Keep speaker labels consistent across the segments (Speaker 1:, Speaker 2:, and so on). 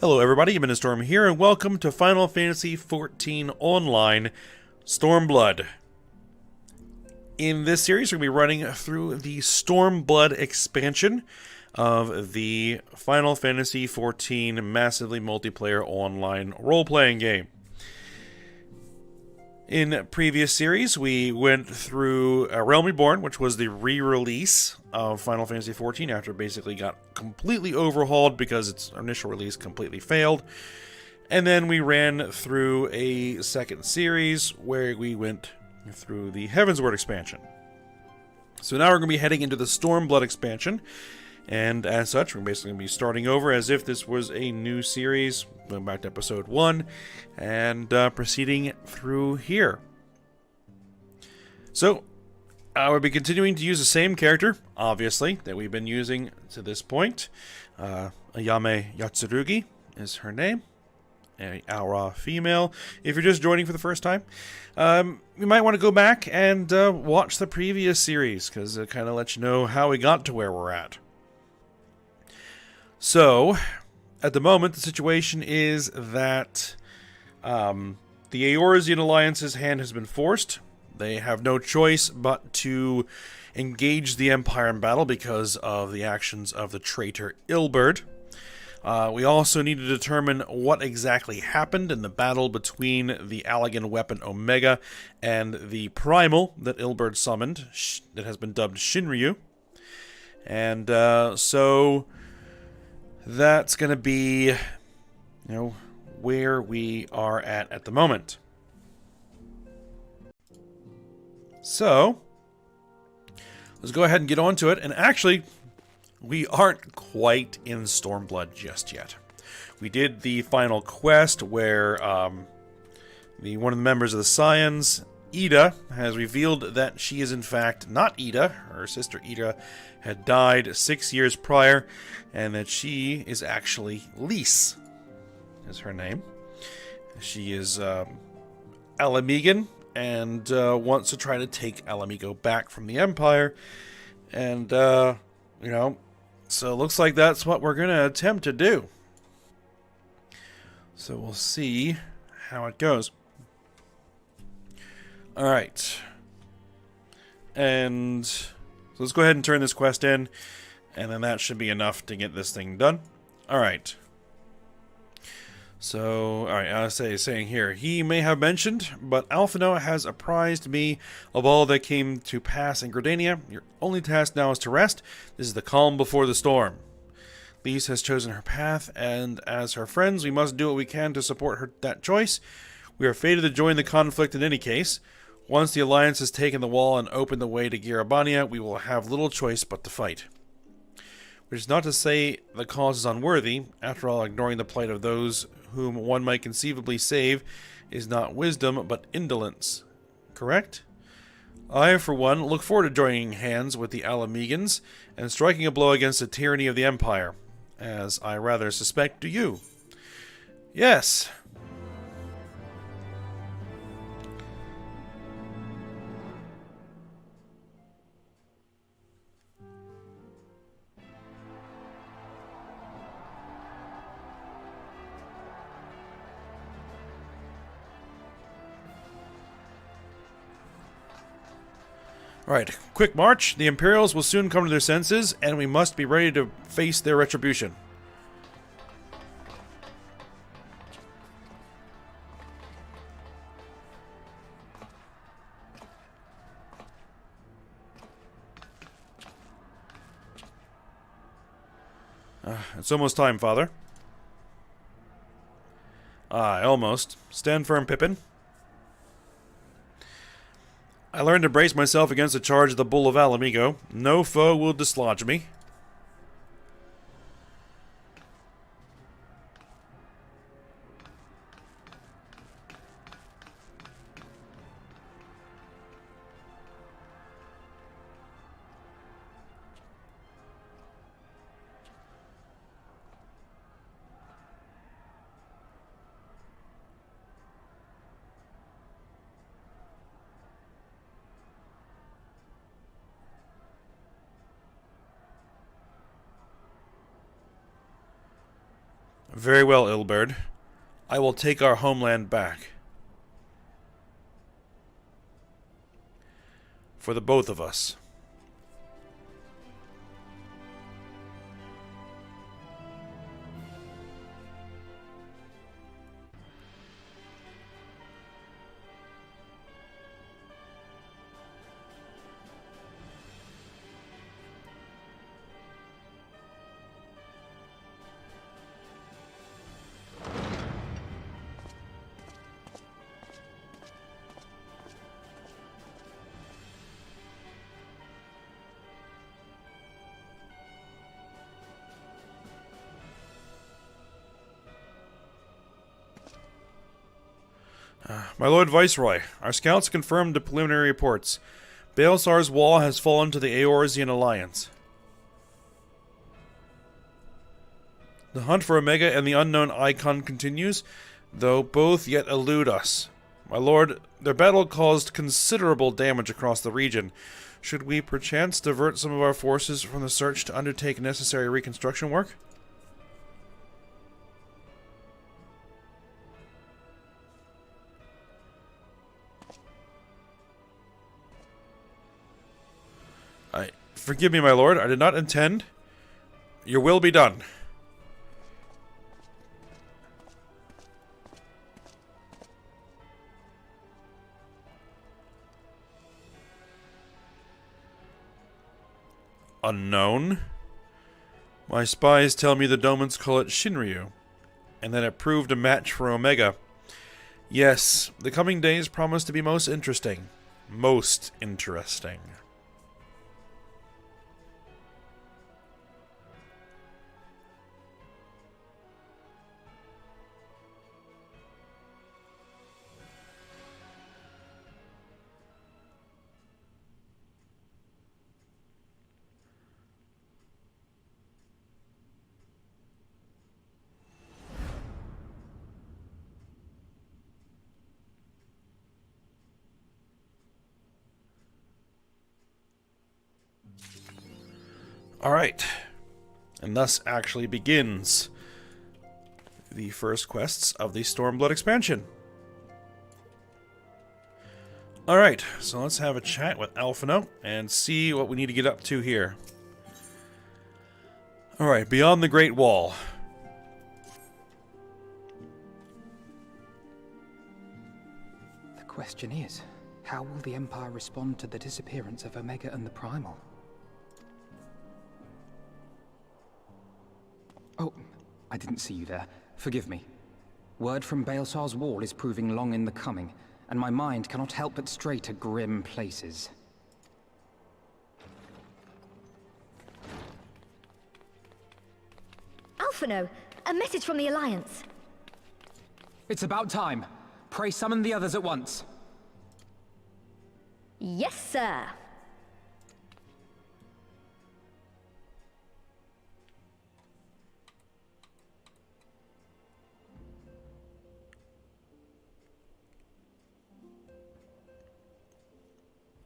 Speaker 1: Hello everybody, Storm here, and welcome to Final Fantasy XIV Online Stormblood. In this series, we're going to be running through the Stormblood expansion of the Final Fantasy XIV massively multiplayer online role-playing game. In previous series, we went through A Realm Reborn, which was the re-release of Final Fantasy XIV after it basically got completely overhauled because its initial release completely failed. And then we ran through a second series where we went through the Heavensward expansion. So now we're going to be heading into the Stormblood expansion. And as such, we're basically going to be starting over as if this was a new series, going back to episode 1, and proceeding through here. So, we'll be continuing to use the same character, obviously, that we've been using to this point. Ayame Yatsurugi is her name. A Aura female. If you're just joining for the first time, you might want to go back and watch the previous series, because it kind of lets you know how we got to where we're at. So, at the moment, the situation is that the Eorzean Alliance's hand has been forced. They have no choice but to engage the Empire in battle because of the actions of the traitor Ilberd. We also need to determine what exactly happened in the battle between the Allagan weapon Omega and the Primal that Ilberd summoned, that has been dubbed Shinryu. And so that's going to be, where we are at the moment. So, let's go ahead and get on to it. And actually, we aren't quite in Stormblood just yet. We did the final quest where one of the members of the Scions, Ida, has revealed that she is in fact not Ida. Her sister Ida had died 6 years prior, and that she is actually Lise, is her name. She is Alamegan, and wants to try to take Alamigo back from the Empire. And, so it looks like that's what we're going to attempt to do. So we'll see how it goes. Alright. And so let's go ahead and turn this quest in, and then that should be enough to get this thing done. Alright. So, alright, saying here, he may have mentioned, but Alphino has apprised me of all that came to pass in Gridania. Your only task now is to rest. This is the calm before the storm. Lise has chosen her path, and as her friends, we must do what we can to support that choice. We are fated to join the conflict in any case. Once the Alliance has taken the wall and opened the way to Girabania, we will have little choice but to fight. Which is not to say the cause is unworthy. After all, ignoring the plight of those whom one might conceivably save is not wisdom, but indolence. Correct? I, for one, look forward to joining hands with the Alamegans and striking a blow against the tyranny of the Empire, as I rather suspect do you. Yes. Alright, quick march. The Imperials will soon come to their senses, and we must be ready to face their retribution. It's almost time, Father. Almost. Stand firm, Pippin. I learned to brace myself against the charge of the Bull of Alamigo. No foe will dislodge me. Very well, Ilberd. I will take our homeland back. For the both of us. My Lord Viceroy, our scouts confirmed the preliminary reports. Baelsar's wall has fallen to the Eorzean alliance. The hunt for Omega and the unknown Icon continues, though both yet elude us. My lord, their battle caused considerable damage across the region. Should we perchance divert some of our forces from the search to undertake necessary reconstruction work? Forgive me, my lord, I did not intend. Your will be done. Unknown? My spies tell me the Domans call it Shinryu, and that it proved a match for Omega. Yes, the coming days promise to be most interesting. Most interesting. Alright, and thus actually begins the first quests of the Stormblood expansion. Alright, so let's have a chat with Alphino and see what we need to get up to here. Alright, beyond the Great Wall.
Speaker 2: The question is, how will the Empire respond to the disappearance of Omega and the Primal? Oh, I didn't see you there. Forgive me. Word from Baelsar's wall is proving long in the coming, and my mind cannot help but stray to grim places.
Speaker 3: Alphino, a message from the Alliance.
Speaker 2: It's about time. Pray summon the others at once.
Speaker 3: Yes, sir.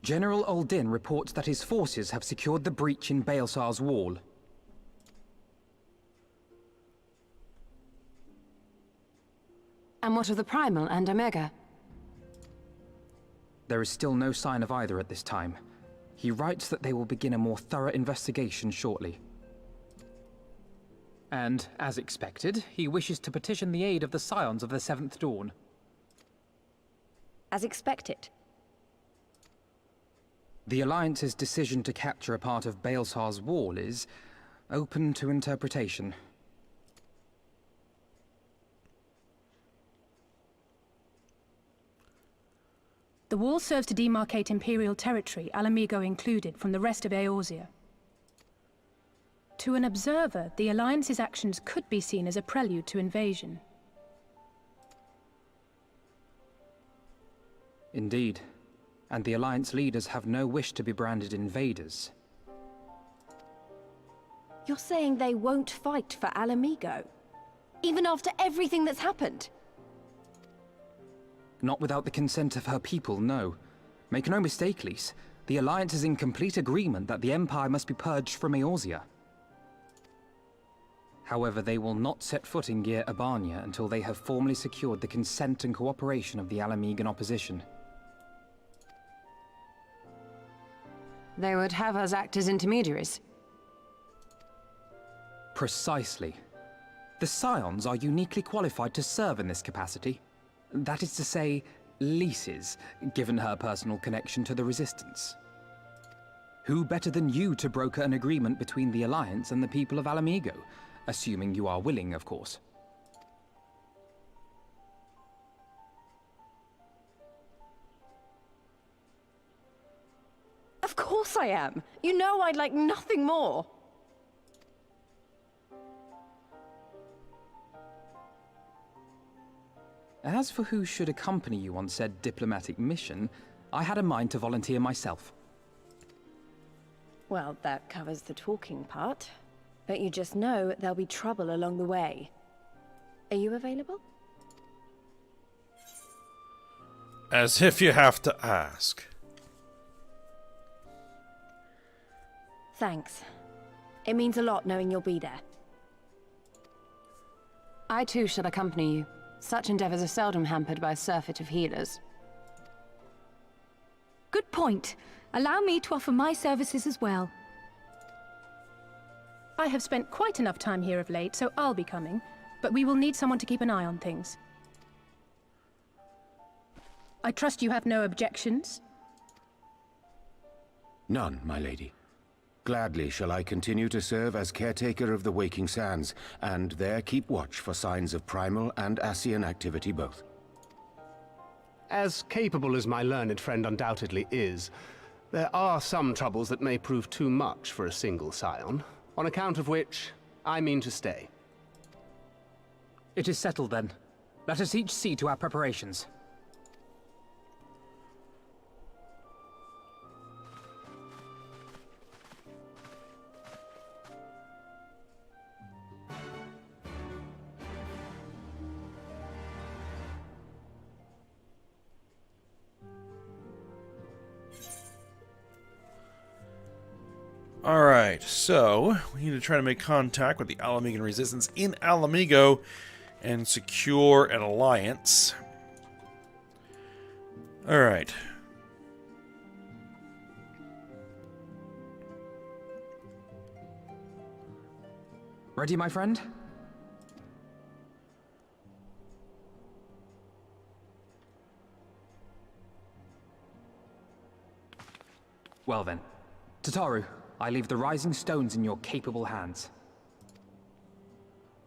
Speaker 2: General Uldin reports that his forces have secured the breach in Baelsar's wall.
Speaker 4: And what of the Primal and Omega?
Speaker 2: There is still no sign of either at this time. He writes that they will begin a more thorough investigation shortly. And, as expected, he wishes to petition the aid of the Scions of the Seventh Dawn.
Speaker 3: As expected.
Speaker 2: The Alliance's decision to capture a part of Baelsar's wall is open to interpretation.
Speaker 5: The wall serves to demarcate Imperial territory, Alamigo included, from the rest of Eorzea. To an observer, the Alliance's actions could be seen as a prelude to invasion.
Speaker 2: Indeed. And the Alliance leaders have no wish to be branded invaders.
Speaker 4: You're saying they won't fight for Alamigo? Even after everything that's happened?
Speaker 2: Not without the consent of her people, no. Make no mistake, Lys. The Alliance is in complete agreement that the Empire must be purged from Eorzea. However, they will not set foot in Gyr Abania until they have formally secured the consent and cooperation of the Alamegan opposition.
Speaker 6: They would have us act as intermediaries.
Speaker 2: Precisely. The Scions are uniquely qualified to serve in this capacity. That is to say, leases, given her personal connection to the Resistance. Who better than you to broker an agreement between the Alliance and the people of Alamigo? Assuming you are willing, of course.
Speaker 4: Of course I am. You know I'd like nothing more.
Speaker 2: As for who should accompany you on said diplomatic mission, I had a mind to volunteer myself.
Speaker 4: Well, that covers the talking part. But you just know there'll be trouble along the way. Are you available?
Speaker 1: As if you have to ask.
Speaker 4: Thanks. It means a lot knowing you'll be there.
Speaker 6: I too shall accompany you. Such endeavors are seldom hampered by a surfeit of healers.
Speaker 3: Good point. Allow me to offer my services as well.
Speaker 5: I have spent quite enough time here of late, so I'll be coming. But we will need someone to keep an eye on things. I trust you have no objections?
Speaker 7: None, my lady. Gladly shall I continue to serve as caretaker of the Waking Sands, and there keep watch for signs of primal and Ascian activity both.
Speaker 8: As capable as my learned friend undoubtedly is, there are some troubles that may prove too much for a single scion, on account of which I mean to stay.
Speaker 2: It is settled then. Let us each see to our preparations.
Speaker 1: Alright, so we need to try to make contact with the Alamegan Resistance in Alamigo and secure an alliance. Alright.
Speaker 2: Ready, my friend? Well then, Tataru, I leave the rising stones in your capable hands.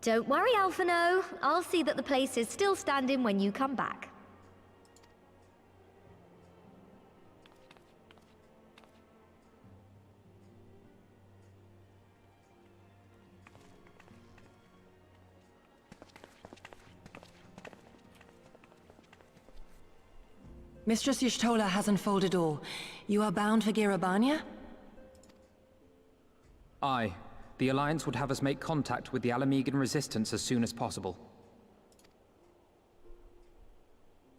Speaker 3: Don't worry, Alphino. I'll see that the place is still standing when you come back.
Speaker 6: Mistress Y'shtola has unfolded all. You are bound for Gyr Abania?
Speaker 2: Aye. The Alliance would have us make contact with the Alamegan Resistance as soon as possible.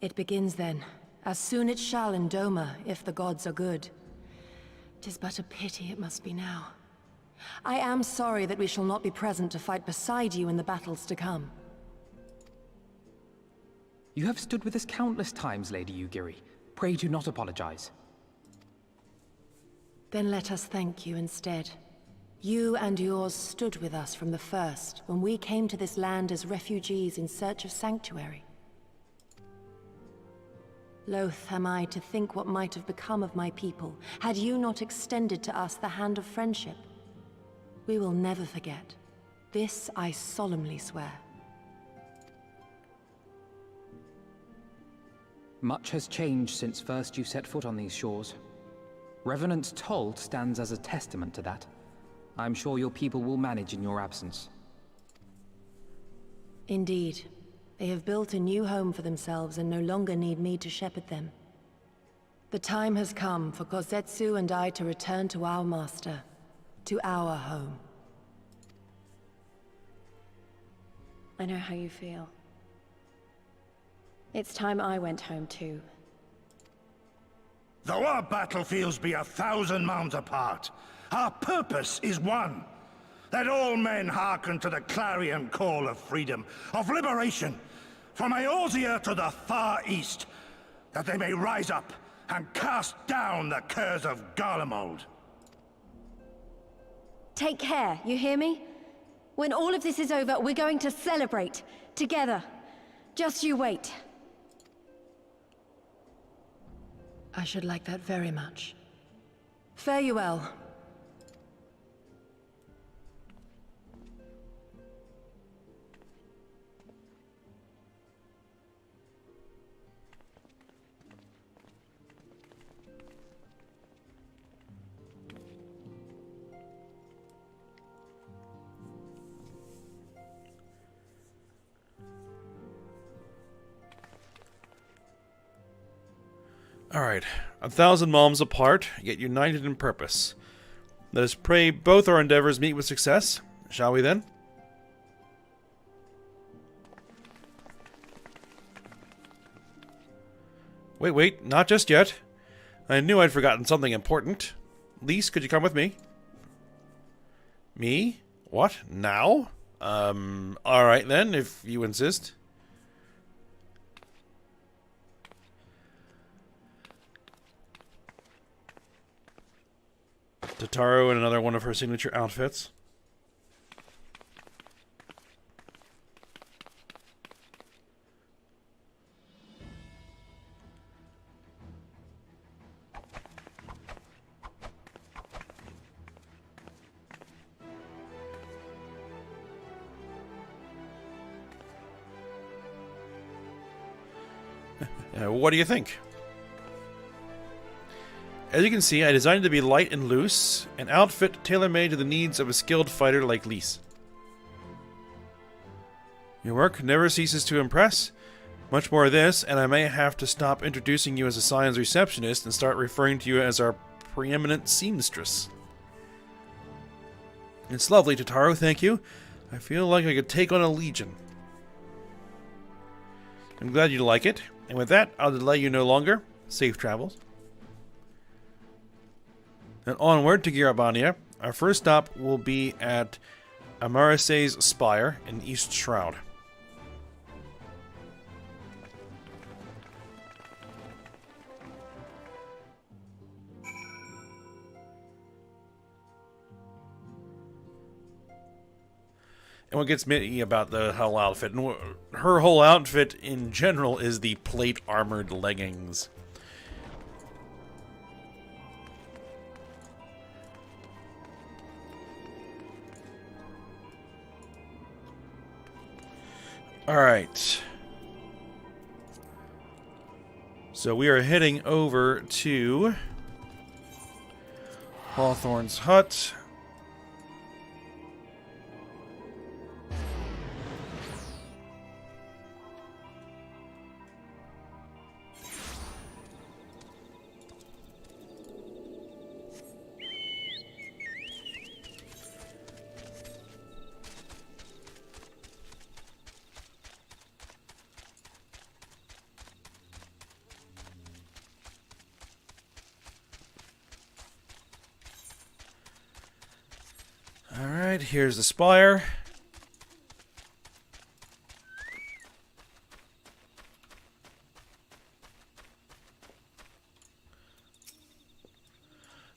Speaker 6: It begins then. As soon it shall in Doma, if the gods are good. 'Tis but a pity it must be now. I am sorry that we shall not be present to fight beside you in the battles to come.
Speaker 2: You have stood with us countless times, Lady Yugiri. Pray do not apologize.
Speaker 6: Then let us thank you instead. You and yours stood with us from the first, when we came to this land as refugees in search of sanctuary. Loath am I to think what might have become of my people, had you not extended to us the hand of friendship. We will never forget. This I solemnly swear.
Speaker 2: Much has changed since first you set foot on these shores. Revenant's Toll stands as a testament to that. I'm sure your people will manage in your absence.
Speaker 6: Indeed. They have built a new home for themselves and no longer need me to shepherd them. The time has come for Kozetsu and I to return to our master, to our home.
Speaker 4: I know how you feel. It's time I went home too.
Speaker 9: Though our battlefields be 1,000 mounds apart, our purpose is one. Let all men hearken to the clarion call of freedom, of liberation, from Eorzea to the far east, that they may rise up and cast down the curse of Garlemald.
Speaker 4: Take care, you hear me? When all of this is over, we're going to celebrate. Together. Just you wait.
Speaker 6: I should like that very much. Fare you well.
Speaker 1: Alright, 1,000 malms apart, yet united in purpose. Let us pray both our endeavors meet with success. Shall we then? Wait, not just yet. I knew I'd forgotten something important. Lise, could you come with me? Me? What? Now? Alright then, if you insist. Tataru in another one of her signature outfits. What do you think? As you can see, I designed it to be light and loose, an outfit tailor-made to the needs of a skilled fighter like Lise. Your work never ceases to impress. Much more of this, and I may have to stop introducing you as a science receptionist and start referring to you as our preeminent seamstress. It's lovely, Tataru, thank you. I feel like I could take on a legion. I'm glad you like it, and with that, I'll delay you no longer. Safe travels. And onward to Girabania. Our first stop will be at Amarise's Spire in East Shroud. And what gets me about the whole outfit, and her whole outfit in general, is the plate armored leggings. Alright. So we are heading over to Hawthorne's hut. Alright, here's the spire.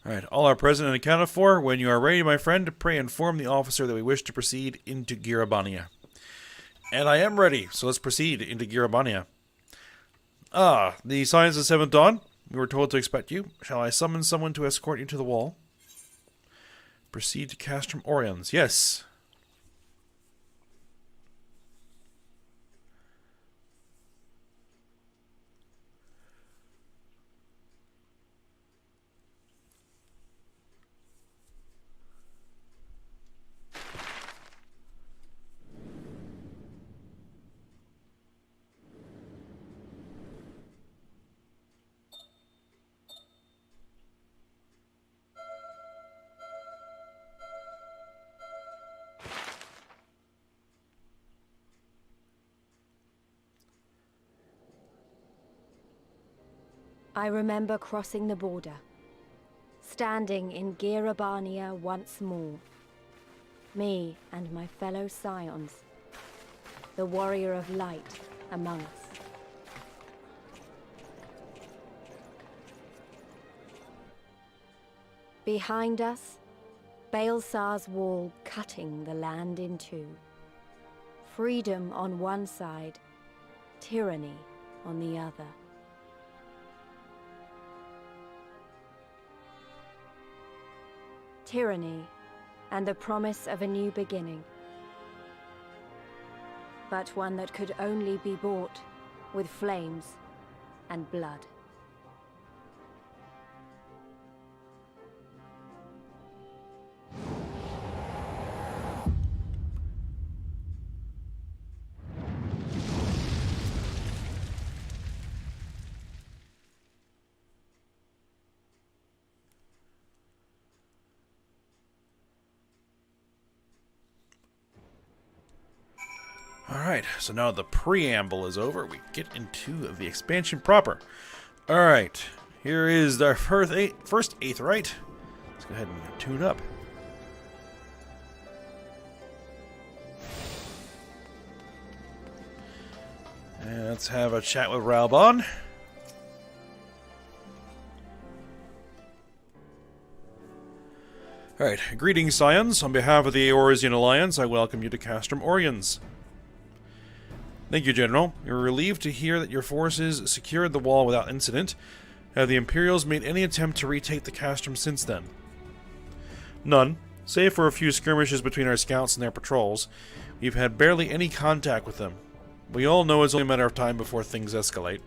Speaker 1: Alright, all are present and accounted for. When you are ready, my friend, pray inform the officer that we wish to proceed into Girabania. And I am ready, so let's proceed into Girabania. Ah, the signs of 7th Dawn. We were told to expect you. Shall I summon someone to escort you to the wall? Proceed to Castrum Orions. Yes.
Speaker 4: I remember crossing the border, standing in Girabania once more. Me and my fellow scions. The warrior of light among us. Behind us, Baelsar's wall cutting the land in two. Freedom on one side, tyranny on the other. Tyranny and the promise of a new beginning. But one that could only be bought with flames and blood.
Speaker 1: Alright, so now the preamble is over, we get into the expansion proper. Alright, here is our first Aetheryte. Let's go ahead and tune up. And let's have a chat with Rhalgr. Alright, greetings, Scions. On behalf of the Eorzean Alliance, I welcome you to Castrum Oriens. Thank you, General. We are relieved to hear that your forces secured the wall without incident. Have the Imperials made any attempt to retake the Castrum since then? None, save for a few skirmishes between our scouts and their patrols. We've had barely any contact with them. We all know it's only a matter of time before things escalate.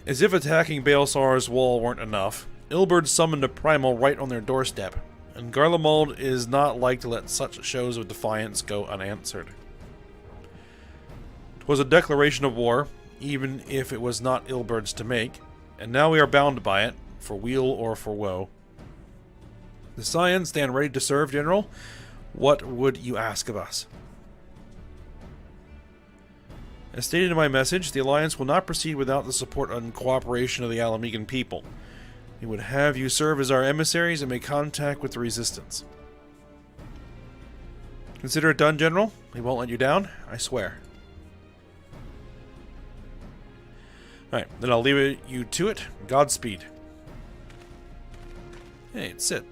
Speaker 1: As if attacking Baelsar's wall weren't enough, Ilberd summoned a primal right on their doorstep, and Garlemald is not like to let such shows of defiance go unanswered. Was a declaration of war, even if it was not Ilberd's to make, and now we are bound by it, for weal or for woe. The Scions stand ready to serve, General. What would you ask of us? As stated in my message, the Alliance will not proceed without the support and cooperation of the Alamegan people. We would have you serve as our emissaries and make contact with the Resistance. Consider it done, General. We won't let you down, I swear. Alright, then I'll leave you to it. Godspeed. Hey, sit.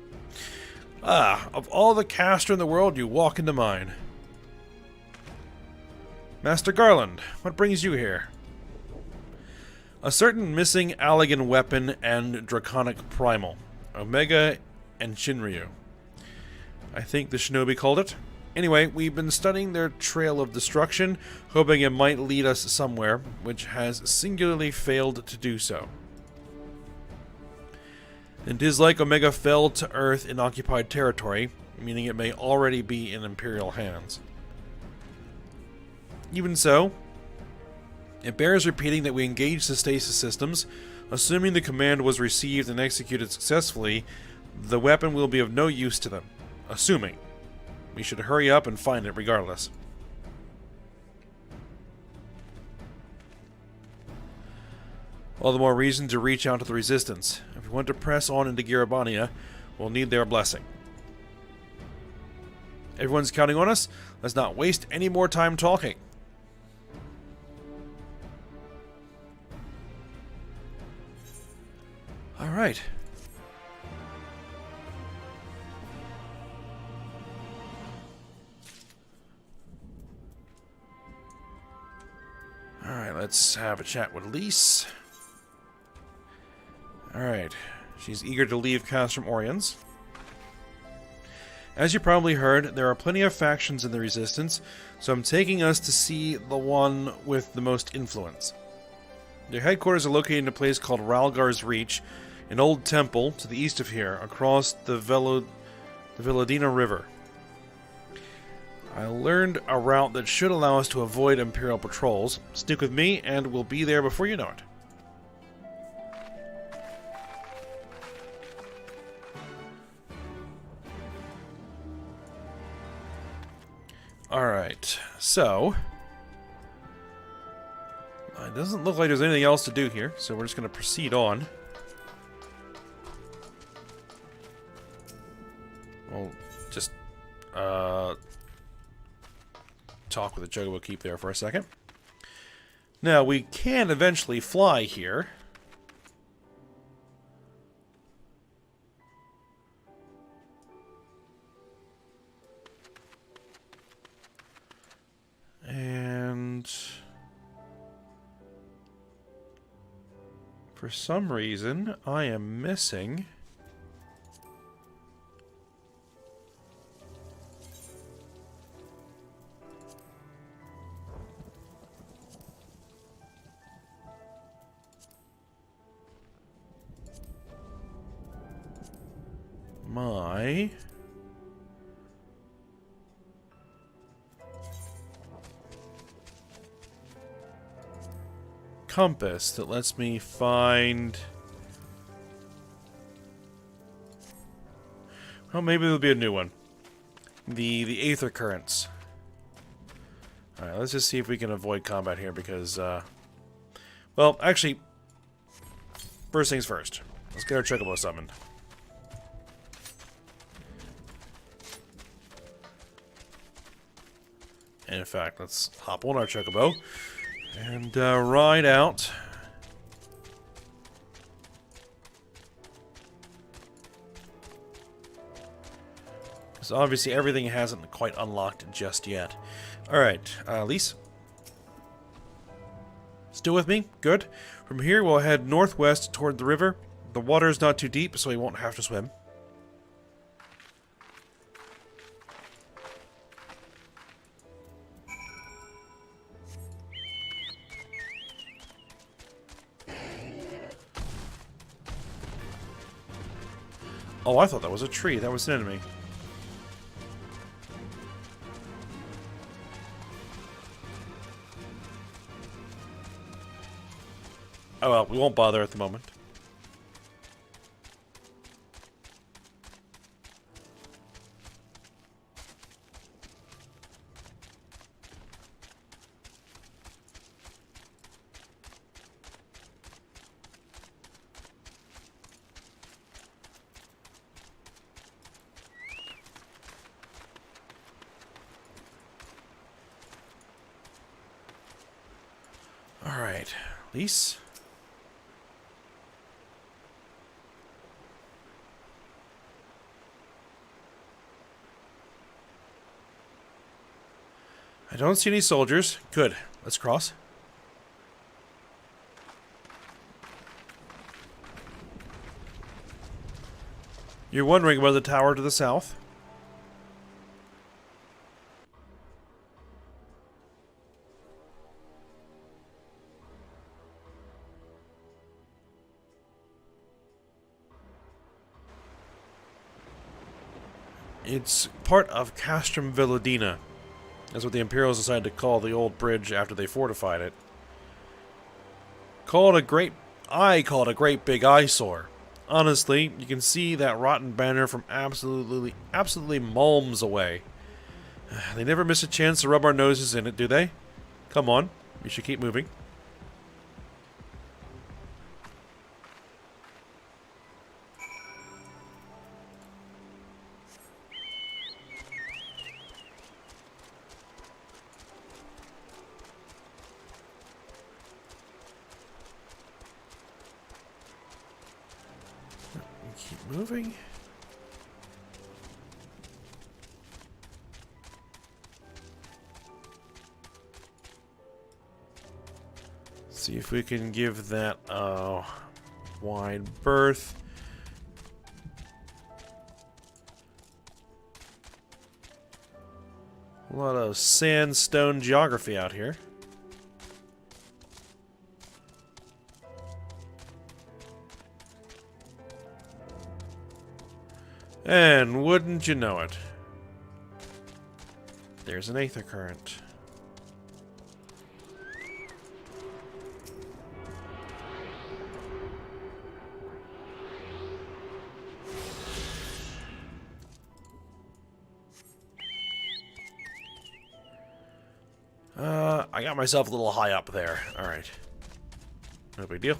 Speaker 1: Ah, of all the Castor in the world, you walk into mine. Master Garland, what brings you here? A certain missing Allagan weapon and draconic primal. Omega and Shinryu. I think the shinobi called it. Anyway, we've been studying their trail of destruction, hoping it might lead us somewhere, which has singularly failed to do so. It is like Omega fell to Earth in occupied territory, meaning it may already be in Imperial hands. Even so, it bears repeating that we engaged the stasis systems. Assuming the command was received and executed successfully, the weapon will be of no use to them. Assuming. We should hurry up and find it regardless. All the more reason to reach out to the Resistance. If we want to press on into Garabania, we'll need their blessing. Everyone's counting on us. Let's not waste any more time talking. All right. Alright, let's have a chat with Lise. Alright, she's eager to leave Castrum Oriens. As you probably heard, there are plenty of factions in the Resistance, so I'm taking us to see the one with the most influence. Their headquarters are located in a place called Rhalgr's Reach, an old temple to the east of here, across the Velodina River. I learned a route that should allow us to avoid Imperial patrols. Stick with me, and we'll be there before you know it. Alright, so... it doesn't look like there's anything else to do here, so we're just going to proceed on. We'll just talk with the Chocobo Keep there for a second. Now, we can eventually fly here. And for some reason, I am missing my compass that lets me find... Well, maybe there'll be a new one. The Aether Currents. Alright, let's just see if we can avoid combat here because, well, actually, first things first. Let's get our Chocobo summoned. And in fact, let's hop on our Chocobo and ride out. Because obviously everything hasn't quite unlocked just yet. Alright, Lise. Still with me? Good. From here, we'll head northwest toward the river. The water is not too deep, so we won't have to swim. Oh, I thought that was a tree. That was an enemy. Oh well, we won't bother at the moment. Alright, Lise. I don't see any soldiers. Good. Let's cross. You're wondering about the tower to the south? It's part of Castrum Velodina. That's what the Imperials decided to call the old bridge after they fortified it. I call it a great big eyesore. Honestly, you can see that rotten banner from absolutely malms away. They never miss a chance to rub our noses in it, do they? Come on, we should keep moving. Keep moving. See if we can give that a wide berth. A lot of sandstone geography out here. And wouldn't you know it, there's an Aether Current. I got myself a little high up there. Alright. No big deal.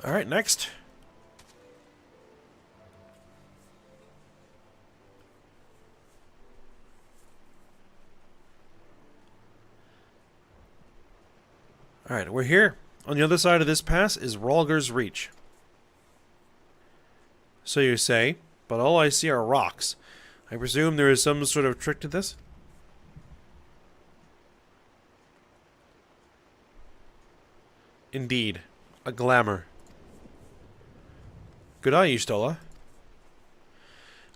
Speaker 1: Alright, next. Alright, we're here. On the other side of this pass is Rhalgr's Reach. So you say, but all I see are rocks. I presume there is some sort of trick to this? Indeed. A glamour. Good eye, Y'shtola.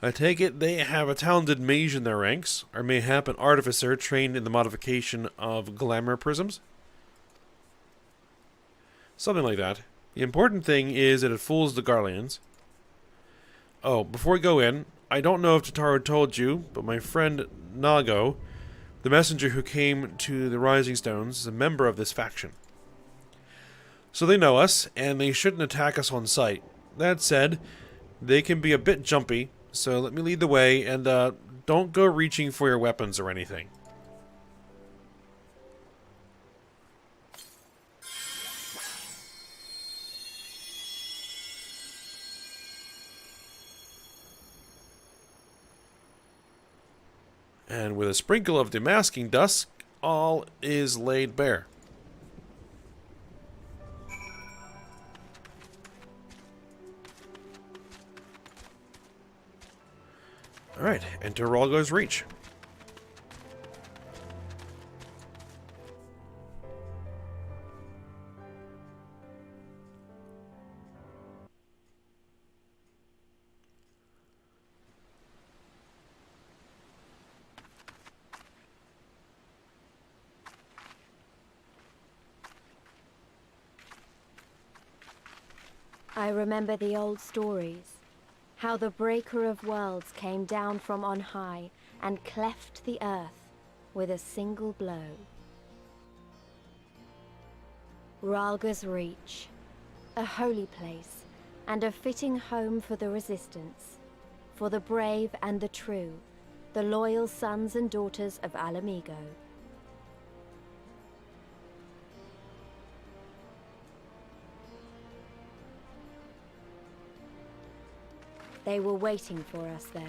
Speaker 1: I take it they have a talented mage in their ranks, or mayhap an artificer trained in the modification of glamour prisms? Something like that. The important thing is that it fools the Garleans. Oh, before we go in, I don't know if Tataru told you, but my friend Nago, the messenger who came to the Rising Stones, is a member of this faction. So they know us, and they shouldn't attack us on sight. That said, they can be a bit jumpy, so let me lead the way, and don't go reaching for your weapons or anything. And with a sprinkle of demasking dust, all is laid bare. Alright, enter Rhalgr's Reach.
Speaker 4: I remember the old stories. How the Breaker of Worlds came down from on high and cleft the earth with a single blow. Rhalgr's Reach, a holy place and a fitting home for the Resistance, for the brave and the true, the loyal sons and daughters of Alamigo. They were waiting for us there,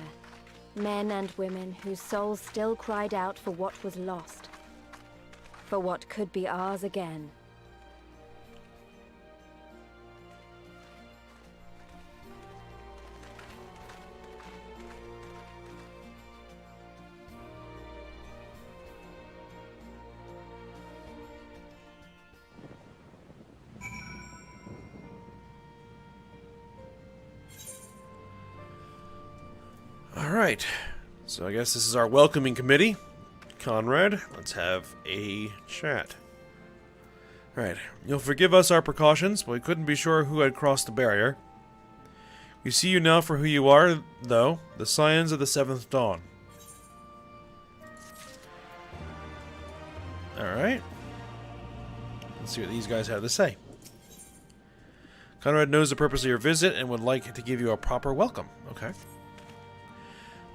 Speaker 4: men and women whose souls still cried out for what was lost, for what could be ours again.
Speaker 1: Alright, so I guess this is our welcoming committee. Conrad, let's have a chat. Alright, you'll forgive us our precautions, but we couldn't be sure who had crossed the barrier. We see you now for who you are, though, the Scions of the Seventh Dawn. Alright. Let's see what these guys have to say. Conrad knows the purpose of your visit and would like to give you a proper welcome. Okay.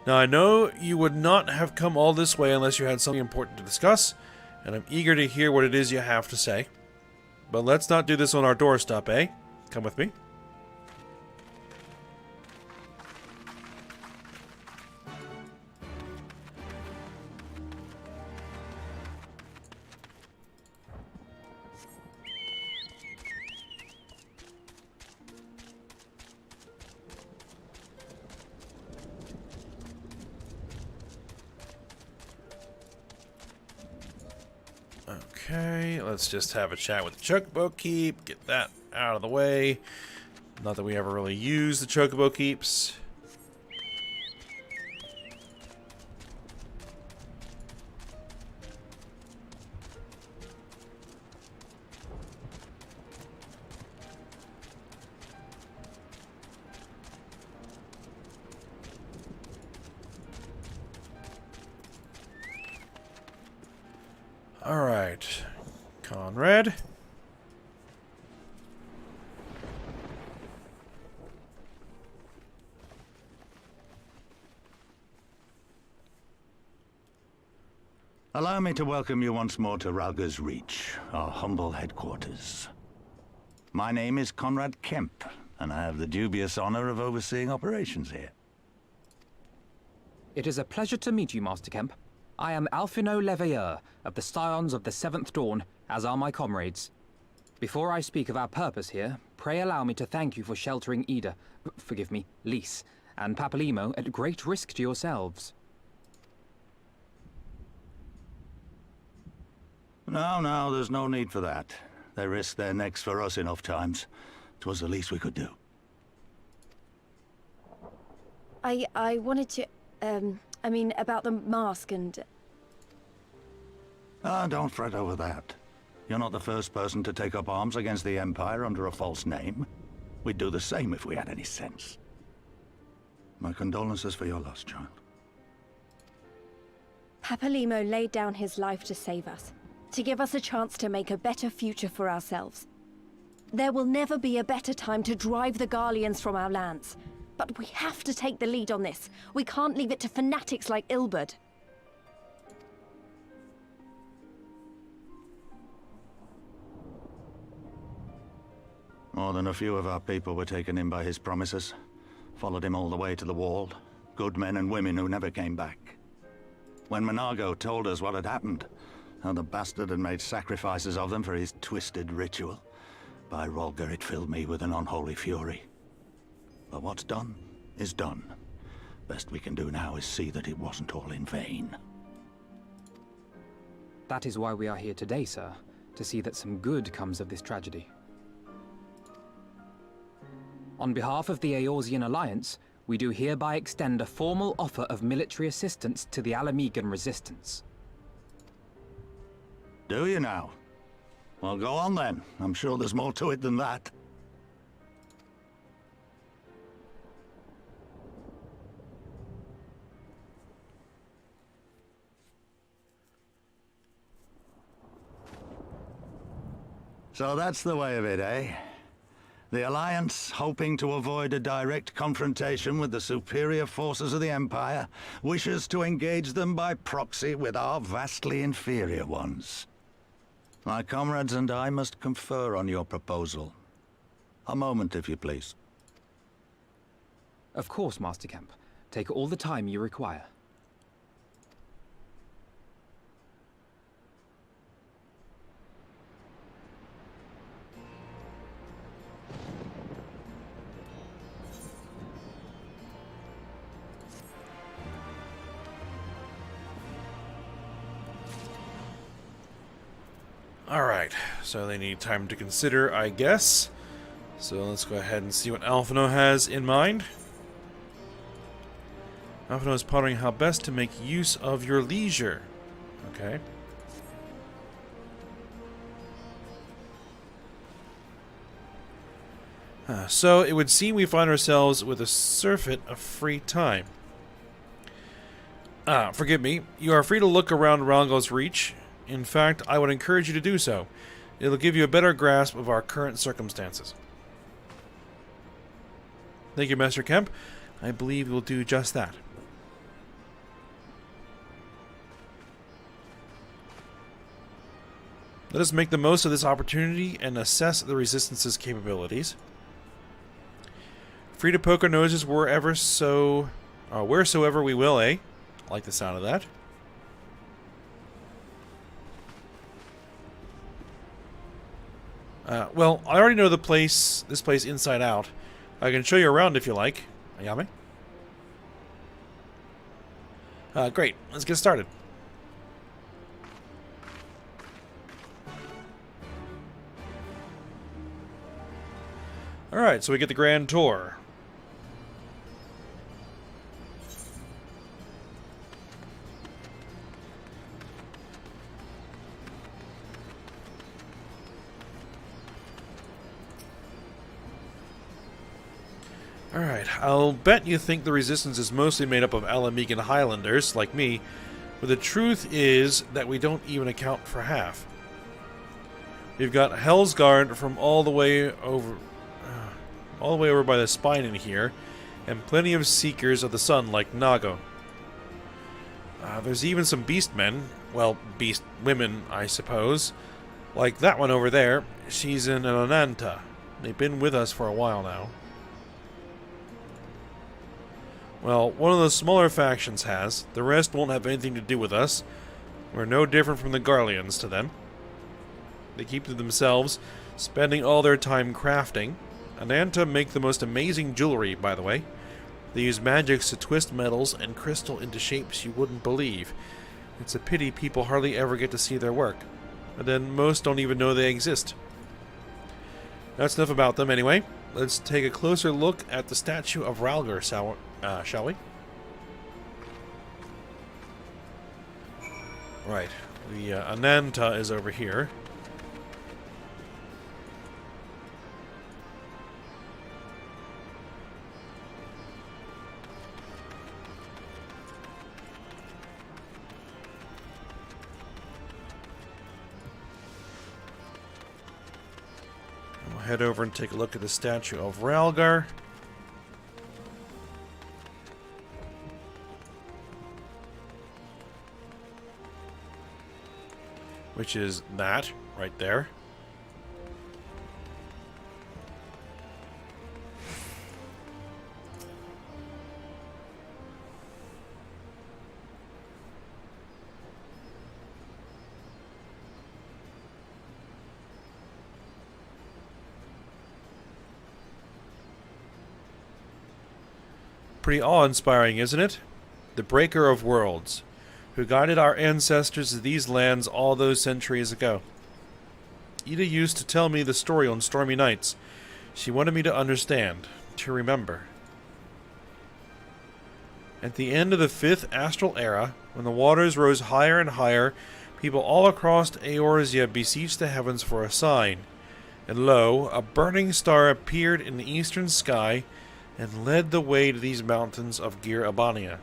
Speaker 1: Now, I know you would not have come all this way unless you had something important to discuss, and I'm eager to hear what it is you have to say. But let's not do this on our doorstep, eh? Come with me. Okay, let's just have a chat with the Chocobo Keep, get that out of the way. Not that we ever really use the Chocobo Keeps. Alright, Conrad.
Speaker 10: Allow me to welcome you once more to Rhalgr's Reach, our humble headquarters. My name is Conrad Kemp, and I have the dubious honor of overseeing operations here.
Speaker 2: It is a pleasure to meet you, Master Kemp. I am Alphino Leveilleur of the Scions of the Seventh Dawn, as are my comrades. Before I speak of our purpose here, pray allow me to thank you for sheltering Ida, forgive me, Lys, and Papalimo at great risk to yourselves.
Speaker 10: No, there's no need for that. They risked their necks for us enough times. 'Twas the least we could do.
Speaker 4: I wanted to, I mean, about the mask and...
Speaker 10: Don't fret over that. You're not the first person to take up arms against the Empire under a false name. We'd do the same if we had any sense. My condolences for your loss, child.
Speaker 4: Papalimo laid down his life to save us, to give us a chance to make a better future for ourselves. There will never be a better time to drive the Garleans from our lands. But we have to take the lead on this. We can't leave it to fanatics like Ilberd.
Speaker 10: More than a few of our people were taken in by his promises. Followed him all the way to the wall. Good men and women who never came back. When Monago told us what had happened, how the bastard had made sacrifices of them for his twisted ritual, by Rhalgr it filled me with an unholy fury. But what's done is done. Best we can do now is see that it wasn't all in vain.
Speaker 2: That is why we are here today, sir, to see that some good comes of this tragedy. On behalf of the Eorzean Alliance, we do hereby extend a formal offer of military assistance to the Alamegan resistance.
Speaker 10: Do you now? Well, go on then. I'm sure there's more to it than that. So that's the way of it, eh? The Alliance, hoping to avoid a direct confrontation with the superior forces of the Empire, wishes to engage them by proxy with our vastly inferior ones. My comrades and I must confer on your proposal. A moment, if you please.
Speaker 2: Of course, Master Kemp. Take all the time you require.
Speaker 1: Alright, so they need time to consider, I guess. So let's go ahead and see what Alphino has in mind. Alphino is pondering how best to make use of your leisure. Okay. So it would seem we find ourselves with a surfeit of free time. Forgive me. You are free to look around Rhalgr's Reach. In fact, I would encourage you to do so. It'll give you a better grasp of our current circumstances. Thank you, Master Kemp. I believe we'll do just that. Let us make the most of this opportunity and assess the Resistance's capabilities. Free to poke our noses wheresoever we will, eh? I like the sound of that. Well, I already know this place inside out. I can show you around if you like. Ayame? Great. Let's get started. Alright, so we get the grand tour. Alright, I'll bet you think the Resistance is mostly made up of Alamegan Highlanders, like me, but the truth is that we don't even account for half. We've got Hell's Guard from all the way over by the spine in here, and plenty of Seekers of the Sun like Nago. There's even some Beastmen, well, Beast women, I suppose, like that one over there. She's an Ananta, They've been with us for a while now. Well, one of the smaller factions has. The rest won't have anything to do with us. We're no different from the Garleans to them. They keep to themselves, spending all their time crafting. Ananta make the most amazing jewelry, by the way. They use magics to twist metals and crystal into shapes you wouldn't believe. It's a pity people hardly ever get to see their work. And then most don't even know they exist. That's enough about them anyway. Let's take a closer look at the statue of Rhalgr, shall we? Right. The Ananta is over here. We'll head over and take a look at the statue of Rhalgr. Which is that right there. Pretty awe-inspiring, isn't it? The Breaker of Worlds, who guided our ancestors to these lands all those centuries ago. Ida used to tell me the story on stormy nights. She wanted me to understand, to remember. At the end of the 5th astral era, when the waters rose higher and higher, people all across Eorzea beseeched the heavens for a sign. And lo, a burning star appeared in the eastern sky and led the way to these mountains of Gir Abania.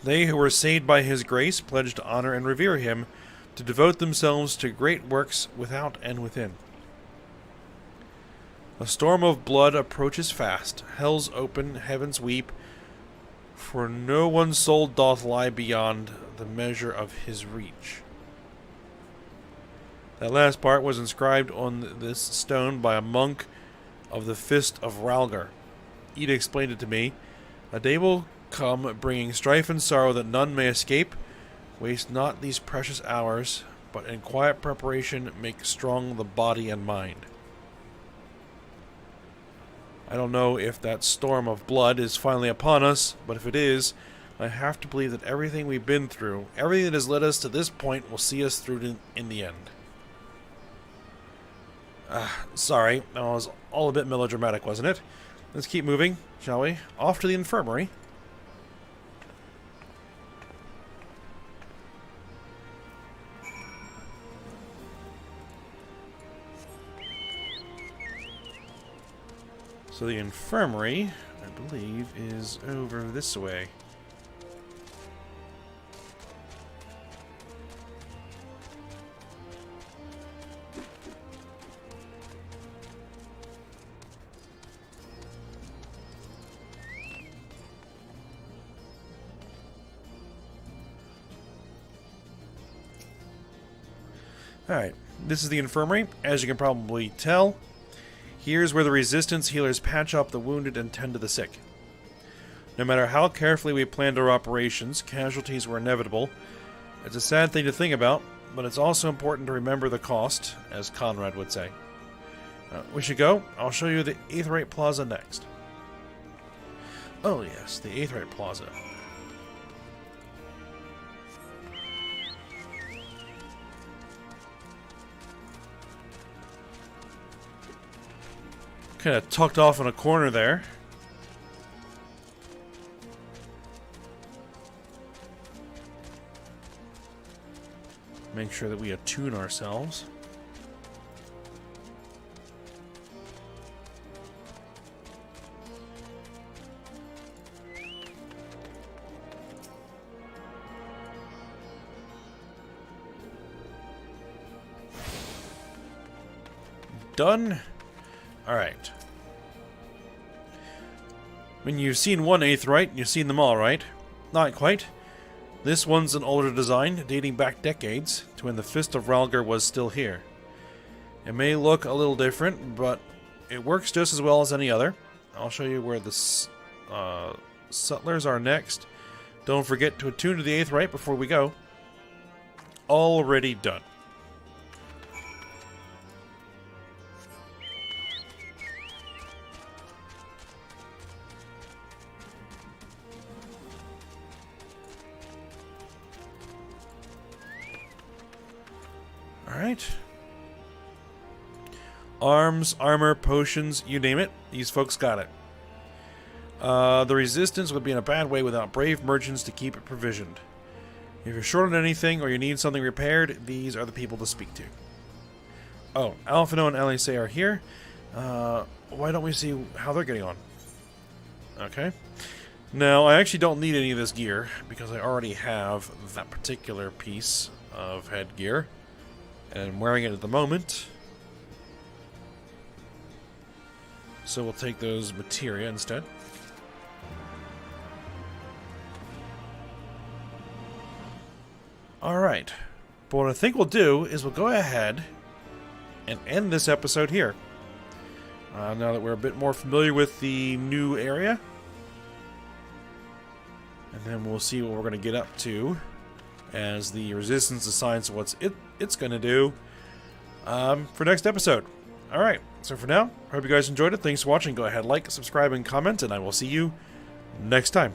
Speaker 1: They who were saved by his grace pledged to honor and revere him, to devote themselves to great works without and within. A storm of blood approaches fast, hells open, heavens weep, for no one's soul doth lie beyond the measure of his reach. That last part was inscribed on this stone by a monk of the Fist of Rhalgr. Ida explained it to me. A day will come, bringing strife and sorrow that none may escape. Waste not these precious hours, but in quiet preparation make strong the body and mind. I don't know if that storm of blood is finally upon us, but if it is, I have to believe that everything we've been through, everything that has led us to this point, will see us through in the end. Sorry, that was all a bit melodramatic, wasn't it? Let's keep moving, shall we? Off to the infirmary. So the infirmary, I believe, is over this way. Alright, this is the infirmary. As you can probably tell, here's where the resistance healers patch up the wounded and tend to the sick. No matter how carefully we planned our operations, casualties were inevitable. It's a sad thing to think about, but it's also important to remember the cost, as Conrad would say. We should go. I'll show you the Aetheryte Plaza next. Oh yes, the Aetheryte Plaza. Kind of tucked off in a corner there. Make sure that we attune ourselves. Done. Alright. When you've seen one Aetheryte, you've seen them all, right? Not quite. This one's an older design, dating back decades, to when the Fist of Rhalgr was still here. It may look a little different, but it works just as well as any other. I'll show you where the settlers are next. Don't forget to attune to the 8th Rite before we go. Already done. Alright. Arms, armor, potions, you name it. These folks got it. The Resistance would be in a bad way without brave merchants to keep it provisioned. If you're short on anything or you need something repaired, these are the people to speak to. Oh, Alphino and Eorzea are here. Why don't we see how they're getting on? Okay. Now, I actually don't need any of this gear because I already have that particular piece of headgear. And I'm wearing it at the moment. So we'll take those materia instead. Alright. But what I think we'll do is we'll go ahead and end this episode here. Now that we're a bit more familiar with the new area. And then we'll see what we're going to get up to as the Resistance decides what it's going to do for next episode. Alright, so for now, I hope you guys enjoyed it. Thanks for watching. Go ahead, like, subscribe, and comment, and I will see you next time.